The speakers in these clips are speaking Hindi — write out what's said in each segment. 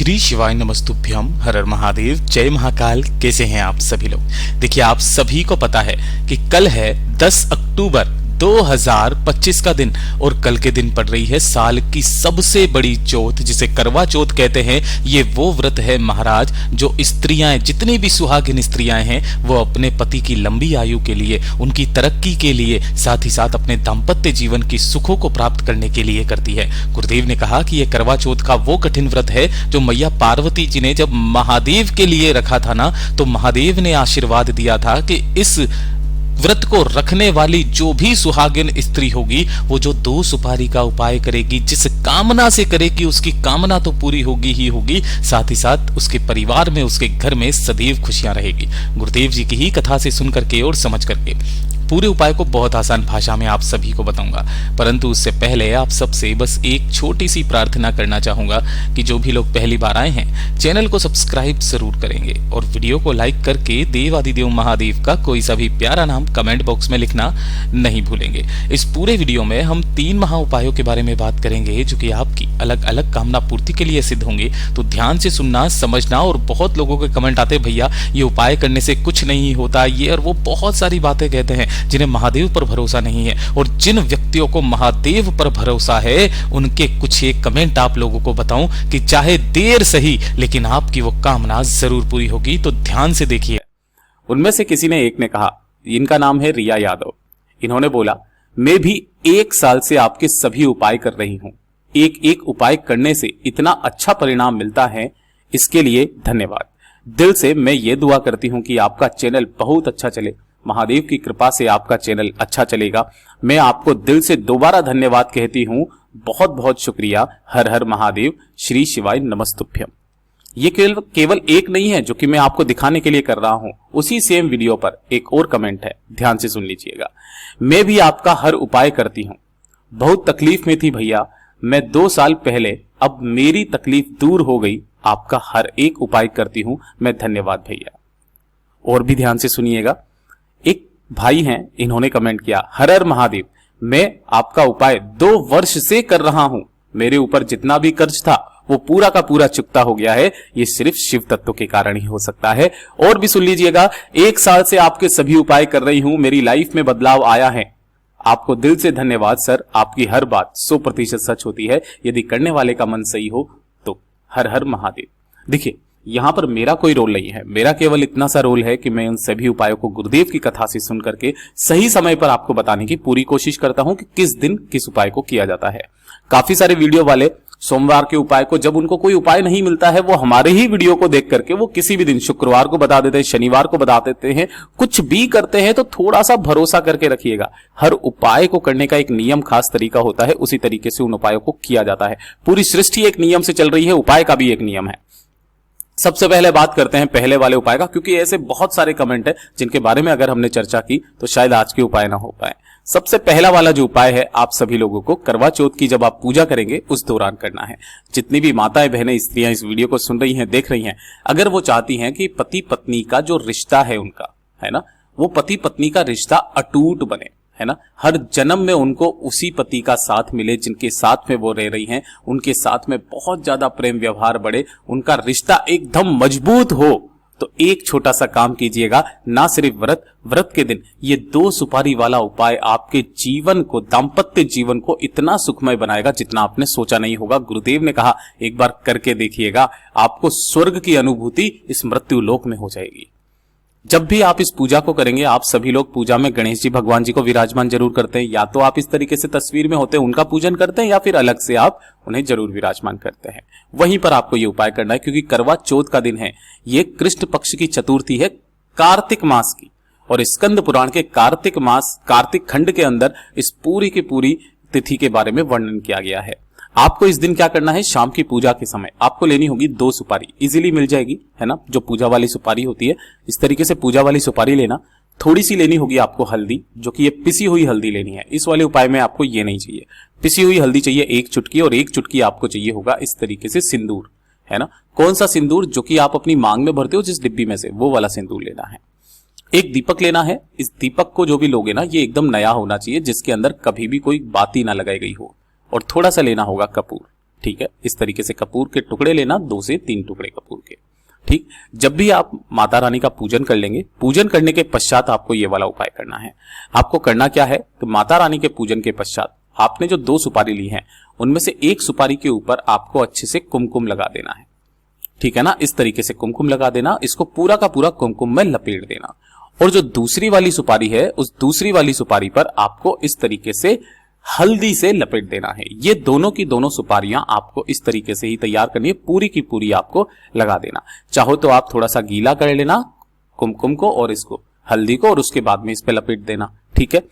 श्री शिवाय नमस्तुभ्यम हर हर महादेव जय महाकाल। कैसे हैं आप सभी लोग। देखिए आप सभी को पता है कि कल है 10 अक्टूबर 2025 का दिन और कल के दिन पड़ रही है साल की सबसे बड़ी चौथ जिसे करवा चौथ कहते हैं। ये वो व्रत है महाराज जो स्त्रियां जितनी भी सुहागिन स्त्रियां हैं वो अपने पति की लंबी आयु के लिए, उनकी तरक्की के लिए, साथ ही साथ अपने दाम्पत्य जीवन की सुखों को प्राप्त करने के लिए करती है। गुरुदेव ने कहा कि यह करवा चौथ का वो कठिन व्रत है जो मैया पार्वती जी ने जब महादेव के लिए रखा था ना, तो महादेव ने आशीर्वाद दिया था कि इस व्रत को रखने वाली जो भी सुहागिन स्त्री होगी वो जो 2 सुपारी का उपाय करेगी, जिस कामना से करेगी उसकी कामना तो पूरी होगी ही होगी, साथ ही साथ उसके परिवार में, उसके घर में सदैव खुशियां रहेगी। गुरुदेव जी की ही कथा से सुन करके और समझ करके पूरे उपाय को बहुत आसान भाषा में आप सभी को बताऊंगा, परंतु उससे पहले आप सबसे बस एक छोटी सी प्रार्थना करना चाहूंगा कि जो भी लोग पहली बार आए हैं चैनल को सब्सक्राइब जरूर करेंगे और वीडियो को लाइक करके देवादिदेव महादेव का कोई सा भी प्यारा नाम कमेंट बॉक्स में लिखना नहीं भूलेंगे। इस पूरे वीडियो में हम 3 महा उपायों के बारे में बात करेंगे जो कि आपकी अलग अलग कामना पूर्ति के लिए सिद्ध होंगे। तो ध्यान से सुनना, समझना। और बहुत लोगों के कमेंट आते भैया ये उपाय करने से कुछ नहीं होता, ये और वो बहुत सारी बातें कहते हैं जिन्हें महादेव पर भरोसा नहीं है। और जिन व्यक्तियों को महादेव पर भरोसा है उनके कुछ एक कमेंट आप लोगों को बताऊं कि चाहे देर सही लेकिन आपकी वो कामना जरूर पूरी होगी। तो ध्यान से देखिए। उनमें से किसी ने एक ने कहा, इनका नाम है रिया यादव। इन्होंने बोला, मैं भी 1 साल से आपके सभी उपाय कर रही हूं। एक एक उपाय करने से इतना अच्छा परिणाम मिलता है, इसके लिए धन्यवाद। दिल से मैं ये दुआ करती हूं कि आपका चैनल बहुत अच्छा चले। महादेव की कृपा से आपका चैनल अच्छा चलेगा। मैं आपको दिल से दोबारा धन्यवाद कहती हूं। बहुत बहुत शुक्रिया। हर हर महादेव। श्री शिवाय नमस्तुभ्यम। ये केवल एक नहीं है जो कि मैं आपको दिखाने के लिए कर रहा हूं। उसी सेम वीडियो पर एक और कमेंट है, ध्यान से सुन लीजिएगा। मैं भी आपका हर उपाय करती हूं। बहुत तकलीफ में थी भैया मैं 2 साल पहले, अब मेरी तकलीफ दूर हो गई। आपका हर एक उपाय करती हूं मैं। धन्यवाद भैया। और भी ध्यान से सुनिएगा। एक भाई हैं, इन्होंने कमेंट किया, हर हर महादेव। मैं आपका उपाय 2 वर्ष से कर रहा हूं। मेरे ऊपर जितना भी कर्ज था वो पूरा का पूरा चुकता हो गया है। ये सिर्फ शिव तत्व के कारण ही हो सकता है। और भी सुन लीजिएगा। 1 साल से आपके सभी उपाय कर रही हूं। मेरी लाइफ में बदलाव आया है। आपको दिल से धन्यवाद सर। आपकी हर बात 100% सच होती है यदि करने वाले का मन सही हो तो। हर हर महादेव। देखिए यहां पर मेरा कोई रोल नहीं है। मेरा केवल इतना सा रोल है कि मैं उन सभी उपायों को गुरुदेव की कथा से सुन करके सही समय पर आपको बताने की पूरी कोशिश करता हूं कि किस दिन किस उपाय को किया जाता है। काफी सारे वीडियो वाले सोमवार के उपाय को, जब उनको कोई उपाय नहीं मिलता है, वो हमारे ही वीडियो को देख करके वो किसी भी दिन शुक्रवार को बता देते हैं, शनिवार को बता देते हैं। कुछ भी करते हैं तो थोड़ा सा भरोसा करके रखिएगा। हर उपाय को करने का एक नियम, खास तरीका होता है। उसी तरीके से उन उपायों को किया जाता है। पूरी सृष्टि एक नियम से चल रही है, उपाय का भी एक नियम है। सबसे पहले बात करते हैं पहले वाले उपाय का, क्योंकि ऐसे बहुत सारे कमेंट है जिनके बारे में अगर हमने चर्चा की तो शायद आज के उपाय ना हो पाए। सबसे पहला वाला जो उपाय है, आप सभी लोगों को करवा चौथ की जब आप पूजा करेंगे उस दौरान करना है। जितनी भी माताएं, बहनें, स्त्रियां इस वीडियो को सुन रही हैं, देख रही हैं, अगर वो चाहती हैं कि पति पत्नी का जो रिश्ता है उनका, है ना, वो पति पत्नी का रिश्ता अटूट बने, है ना, हर जन्म में उनको उसी पति का साथ मिले जिनके साथ में वो रह रही हैं, उनके साथ में बहुत ज्यादा प्रेम व्यवहार बढ़े, उनका रिश्ता एकदम मजबूत हो, तो एक छोटा सा काम कीजिएगा। ना सिर्फ व्रत के दिन ये 2 सुपारी वाला उपाय आपके जीवन को, दाम्पत्य जीवन को इतना सुखमय बनाएगा जितना आपने सोचा नहीं होगा। गुरुदेव ने कहा एक बार करके देखिएगा, आपको स्वर्ग की अनुभूति इस मृत्यु लोक में हो जाएगी। जब भी आप इस पूजा को करेंगे, आप सभी लोग पूजा में गणेश जी भगवान जी को विराजमान जरूर करते हैं। या तो आप इस तरीके से तस्वीर में होते हैं उनका पूजन करते हैं, या फिर अलग से आप उन्हें जरूर विराजमान करते हैं। वहीं पर आपको ये उपाय करना है, क्योंकि करवा चौथ का दिन है। ये कृष्ण पक्ष की चतुर्थी है, कार्तिक मास की। और स्कंद पुराण के कार्तिक मास, कार्तिक खंड के अंदर इस पूरी की पूरी तिथि के बारे में वर्णन किया गया है। आपको इस दिन क्या करना है, शाम की पूजा के समय आपको लेनी होगी 2 सुपारी। इजीली मिल जाएगी, है ना, जो पूजा वाली सुपारी होती है। इस तरीके से पूजा वाली सुपारी लेना। थोड़ी सी लेनी होगी आपको हल्दी, जो कि ये पिसी हुई हल्दी लेनी है। इस वाले उपाय में आपको ये नहीं चाहिए। पिसी हुई हल्दी चाहिए 1 चुटकी, और 1 चुटकी आपको चाहिए होगा इस तरीके से सिंदूर, है ना। कौन सा सिंदूर, जो कि आप अपनी मांग में भरते हो जिस डिब्बी में से, वो वाला सिंदूर लेना है। एक दीपक लेना है। इस दीपक को जो भी लोगे ना, ये एकदम नया होना चाहिए, जिसके अंदर कभी भी कोई बाती ना लगाई गई हो। और थोड़ा सा लेना होगा कपूर, ठीक है, इस तरीके से कपूर के टुकड़े लेना, 2 से 3 टुकड़े कपूर के। ठीक, जब भी आप माता रानी का पूजन कर लेंगे, पूजन करने के पश्चात आपको ये वाला उपाय करना है। आपको करना क्या है कि माता रानी के पूजन के पश्चात आपने जो 2 सुपारी ली है उनमें से एक सुपारी के ऊपर आपको अच्छे से कुमकुम लगा देना है। ठीक है ना, इस तरीके से कुमकुम लगा देना, इसको पूरा का पूरा कुमकुम में लपेट देना। और जो दूसरी वाली सुपारी है, उस दूसरी वाली सुपारी पर आपको इस तरीके से हल्दी से लपेट देना है। ये दोनों की दोनों सुपारियां आपको इस तरीके से ही तैयार करनी है, पूरी की पूरी आपको लगा देना। चाहो तो आप थोड़ा सा गीला कर लेना कुमकुम को और इसको हल्दी को, और उसके बाद में इस पे लपेट देना। ठीक है,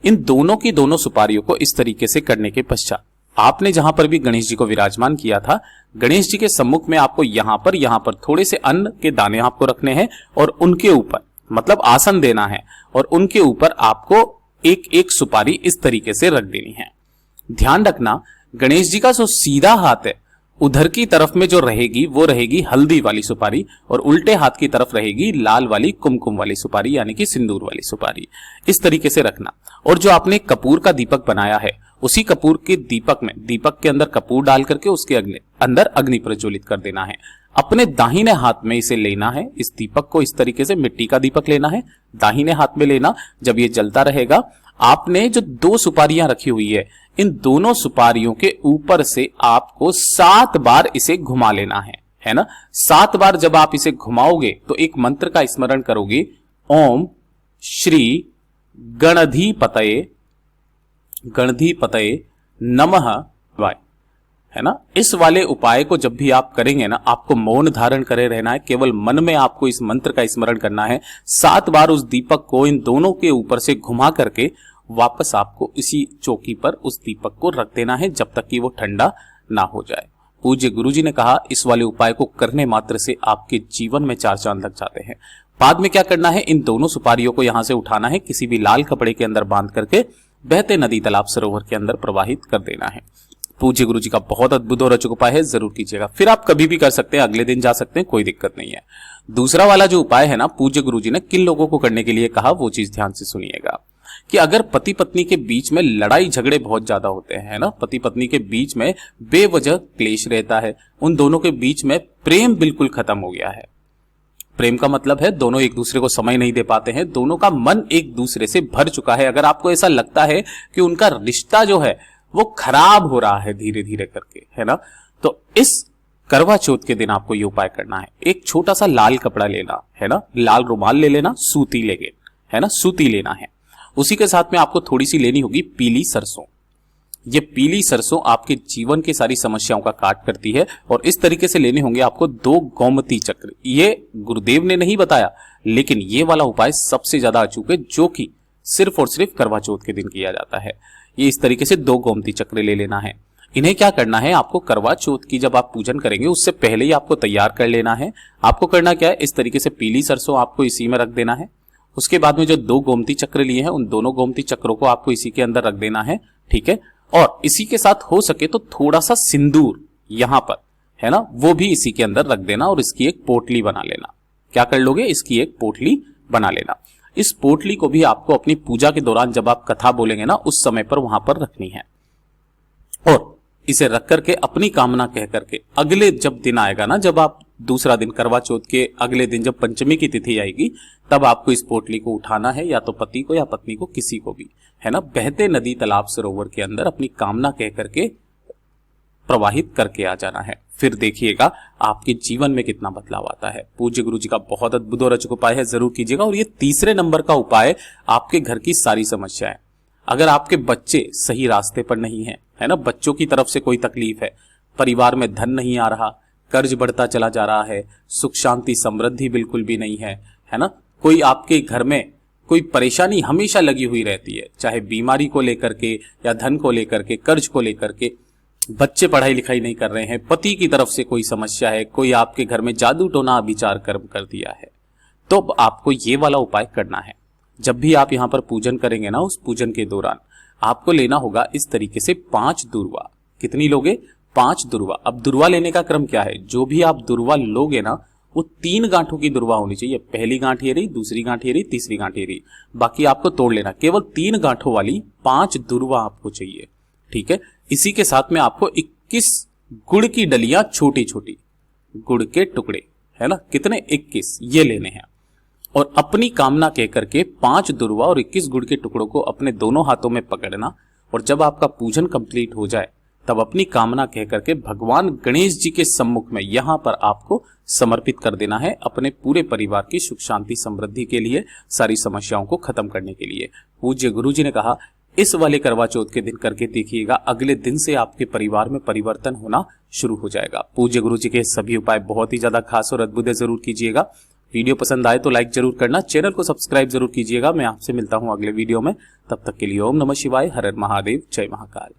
इन दोनों की दोनों सुपारियों को इस तरीके से करने के पश्चात आपने जहां पर भी गणेश जी को विराजमान किया था, गणेश जी के सम्मुख में आपको यहां पर थोड़े से अन्न के दाने आपको रखने हैं और उनके ऊपर मतलब आसन देना है, और उनके ऊपर आपको एक एक सुपारी इस तरीके से रख देनी है। ध्यान रखना, गणेश जी का जो सीधा हाथ है उधर की तरफ में जो रहेगी वो रहेगी हल्दी वाली सुपारी, और उल्टे हाथ की तरफ रहेगी लाल वाली कुमकुम वाली सुपारी, यानी कि सिंदूर वाली सुपारी। इस तरीके से रखना। और जो आपने कपूर का दीपक बनाया है, उसी कपूर के दीपक में, दीपक के अंदर कपूर डाल करके उसके अंदर अग्नि प्रज्वलित कर देना है। अपने दाहिने हाथ में इसे लेना है, इस दीपक को इस तरीके से, मिट्टी का दीपक लेना है, दाहिने हाथ में लेना। जब ये जलता रहेगा, आपने जो 2 सुपारियां रखी हुई है, इन दोनों सुपारियों के ऊपर से आपको 7 बार इसे घुमा लेना है ना। 7 बार जब आप इसे घुमाओगे तो एक मंत्र का स्मरण करोगे, ओम श्री गणधिपतये नमः शिवाय, है ना। इस वाले उपाय को जब भी आप करेंगे ना, आपको मौन धारण करे रहना है, केवल मन में आपको इस मंत्र का स्मरण करना है। 7 बार उस दीपक को इन दोनों के ऊपर से घुमा करके वापस आपको इसी चौकी पर उस दीपक को रख देना है, जब तक कि वो ठंडा ना हो जाए। पूज्य गुरुजी ने कहा, इस वाले उपाय को करने मात्र से आपके जीवन में 4 चांद लग जाते हैं। बाद में क्या करना है, इन दोनों सुपारियों को यहां से उठाना है, किसी भी लाल कपड़े के अंदर बांध करके बहते नदी तालाब सरोवर के अंदर प्रवाहित कर देना है। पूज्य गुरुजी का बहुत अद्भुत और अचूक उपाय है, जरूर कीजिएगा। फिर आप कभी भी कर सकते हैं, अगले दिन जा सकते हैं, कोई दिक्कत नहीं है। दूसरा वाला जो उपाय है ना, पूज्य गुरुजी ने किन लोगों को करने के लिए कहा, वो चीज ध्यान से सुनिएगा। कि अगर पति पत्नी के बीच में लड़ाई झगड़े बहुत ज्यादा होते हैं ना, पति पत्नी के बीच में बेवजह क्लेश रहता है, उन दोनों के बीच में प्रेम बिल्कुल खत्म हो गया है। प्रेम का मतलब है दोनों एक दूसरे को समय नहीं दे पाते हैं, दोनों का मन एक दूसरे से भर चुका है। अगर आपको ऐसा लगता है कि उनका रिश्ता जो है वो खराब हो रहा है धीरे धीरे करके, है ना, तो इस करवा चौथ के दिन आपको ये उपाय करना है। एक छोटा सा लाल कपड़ा लेना है ना, लाल रुमाल ले लेना, सूती लेंगे, है ना, सूती लेना है। उसी के साथ में आपको थोड़ी सी लेनी होगी पीली सरसों। ये पीली सरसों आपके जीवन की सारी समस्याओं का काट करती है। और इस तरीके से लेने होंगे आपको 2 गोमती चक्र। ये गुरुदेव ने नहीं बताया, लेकिन ये वाला उपाय सबसे ज्यादा अचूक है, जो कि सिर्फ और सिर्फ करवा चौथ के दिन किया जाता है। ये इस तरीके से 2 गोमती चक्र ले लेना है। इन्हें क्या करना है, आपको करवा चौथ की जब आप पूजन करेंगे उससे पहले ही आपको तैयार कर लेना है। आपको करना क्या है, इस तरीके से पीली सरसों आपको इसी में रख देना है। उसके बाद में जो 2 गोमती चक्र लिए हैं, उन दोनों गोमती चक्रों को आपको इसी के अंदर रख देना है। ठीक है, और इसी के साथ हो सके तो थोड़ा सा सिंदूर यहां पर, है ना, वो भी इसी के अंदर रख देना और इसकी एक पोटली बना लेना। क्या कर लोगे, इसकी एक पोटली बना लेना। इस पोटली को भी आपको अपनी पूजा के दौरान जब आप कथा बोलेंगे ना, उस समय पर वहां पर रखनी है। और इसे रख करके अपनी कामना कह करके अगले जब दिन आएगा ना, जब आप दूसरा दिन करवा चौथ के अगले दिन जब पंचमी की तिथि आएगी, तब आपको इस पोटली को उठाना है, या तो पति को या पत्नी को, किसी को भी, है ना, बहते नदी तालाब सरोवर के अंदर अपनी कामना कह करके प्रवाहित करके आ जाना है। फिर देखिएगा आपके जीवन में कितना बदलाव आता है। पूज्य गुरु जी का बहुत अद्भुत और अचूक उपाय है, जरूर कीजिएगा। और ये तीसरे नंबर का उपाय आपके घर की सारी समस्याएं, अगर आपके बच्चे सही रास्ते पर नहीं है, है ना, बच्चों की तरफ से कोई तकलीफ है, परिवार में धन नहीं आ रहा, कर्ज बढ़ता चला जा रहा है, सुख शांति समृद्धि बिल्कुल भी नहीं है ना, कोई आपके घर में कोई परेशानी हमेशा लगी हुई रहती है, चाहे बीमारी को लेकर के या धन को लेकर के, कर्ज को लेकर के, बच्चे पढ़ाई लिखाई नहीं कर रहे हैं, पति की तरफ से कोई समस्या है, कोई आपके घर में जादू टोना अभिचार कर्म कर दिया है, तो आपको ये वाला उपाय करना है। जब भी आप यहां पर पूजन करेंगे ना, उस पूजन के दौरान आपको लेना होगा इस तरीके से 5 दुर्वा। कितनी लोगे, 5 दुर्वा। अब दुर्वा लेने का क्रम क्या है, जो भी आप दुर्वा लोगे ना, वो 3 गांठों की दुर्वा होनी चाहिए। पहली गांठ ये रही, दूसरी गांठ ये रही, तीसरी गांठ ये रही, बाकी आपको तोड़ लेना। केवल 3 गांठों वाली 5 दुर्वा आपको चाहिए। ठीक है, इसी के साथ में आपको 21 गुड़ की डलियां छोटी छोटी, गुड़ के टुकड़े, है ना, कितने 21 ये लेने हैं। और अपनी कामना कह करके 5 दुर्वा और 21 गुड़ के टुकड़ों को अपने दोनों हाथों में पकड़ना, और जब आपका पूजन कंप्लीट हो जाए तब अपनी कामना कह करके भगवान गणेश जी के सम्मुख में यहां पर आपको समर्पित कर देना है, अपने पूरे परिवार की सुख शांति समृद्धि के लिए, सारी समस्याओं को खत्म करने के लिए। पूज्य गुरु जी ने कहा इस वाले करवा चौथ के दिन करके देखिएगा, अगले दिन से आपके परिवार में परिवर्तन होना शुरू हो जाएगा। पूज्य गुरु जी के सभी उपाय बहुत ही ज्यादा खास और अद्भुत है, जरूर कीजिएगा। वीडियो पसंद आए तो लाइक जरूर करना, चैनल को सब्सक्राइब जरूर कीजिएगा। मैं आपसे मिलता हूं अगले वीडियो में, तब तक के लिए ओम नमः शिवाय, हर हर महादेव, जय महाकाल।